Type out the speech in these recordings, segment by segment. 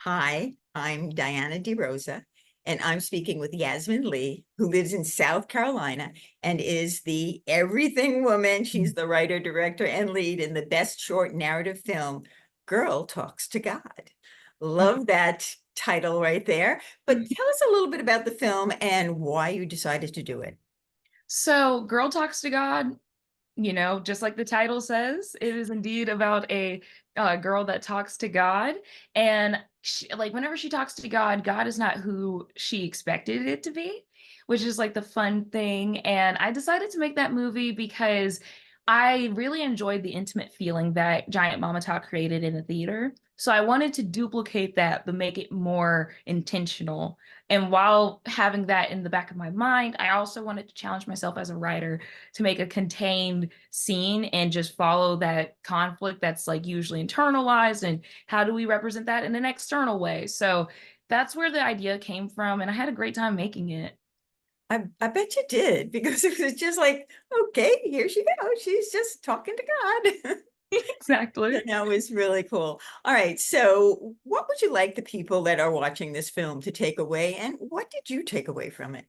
Hi, I'm Diana DeRosa, and I'm speaking with Yasmin Lee, who lives in South Carolina and is the everything woman. She's the writer, director, and lead in the best short narrative film, Girl Talks to God. Love that title right there. But tell us a little bit about the film and why you decided to do it. So, Girl Talks to God, just like the title says, it is indeed about a girl that talks to God. And whenever she talks to God, God is not who she expected it to be, which is like the fun thing. And I decided to make that movie because I really enjoyed the intimate feeling that Giant Mama Talk created in the theater. So I wanted to duplicate that, but make it more intentional. And while having that in the back of my mind, I also wanted to challenge myself as a writer to make a contained scene and just follow that conflict that's like usually internalized, and how do we represent that in an external way. So that's where the idea came from, and I had a great time making it. I bet you did, because it was just like, okay, here she goes. She's just talking to God. Exactly. That was really cool. All right. So, what would you like the people that are watching this film to take away? And what did you take away from it?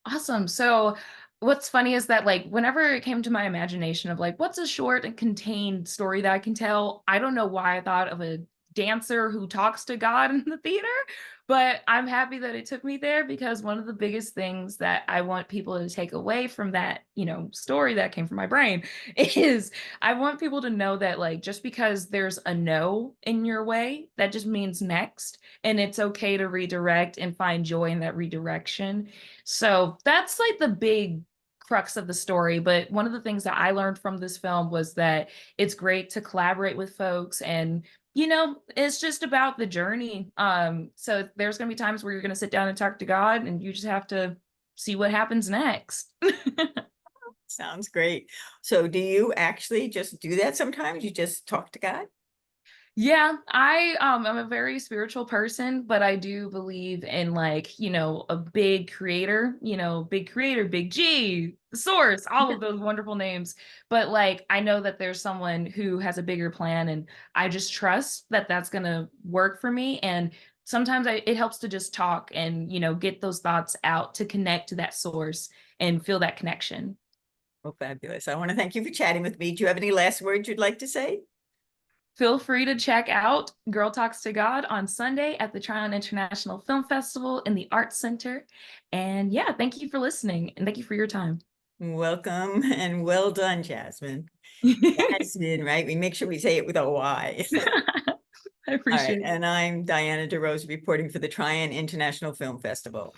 Awesome. So what's funny is that like whenever it came to my imagination of like what's a short and contained story that I can tell, I don't know why I thought of a dancer who talks to God in the theater, but I'm happy that it took me there because one of the biggest things that I want people to take away from that, story that came from my brain is I want people to know that like just because there's a no in your way, that just means next, and it's okay to redirect and find joy in that redirection. So that's like the big crux of the story. But one of the things that I learned from this film was that it's great to collaborate with folks, and it's just about the journey. So there's going to be times where you're going to sit down and talk to God, and you just have to see what happens next. Sounds great. So, do you actually just do that sometimes? You just talk to God? Yeah, I'm a very spiritual person, but I do believe in like, a big creator, big G, the source, all of those wonderful names. But like I know that there's someone who has a bigger plan, and I just trust that that's going to work for me. And sometimes it helps to just talk and, get those thoughts out to connect to that source and feel that connection. Oh, fabulous. I want to thank you for chatting with me. Do you have any last words you'd like to say? Feel free to check out Girl Talks to God on Sunday at the Tryon International Film Festival in the Arts Center. And yeah, thank you for listening and thank you for your time. Welcome and well done, Jasmine. Jasmine, right? We make sure we say it with a Y. I All right. appreciate it. And I'm Diana DeRosa reporting for the Tryon International Film Festival.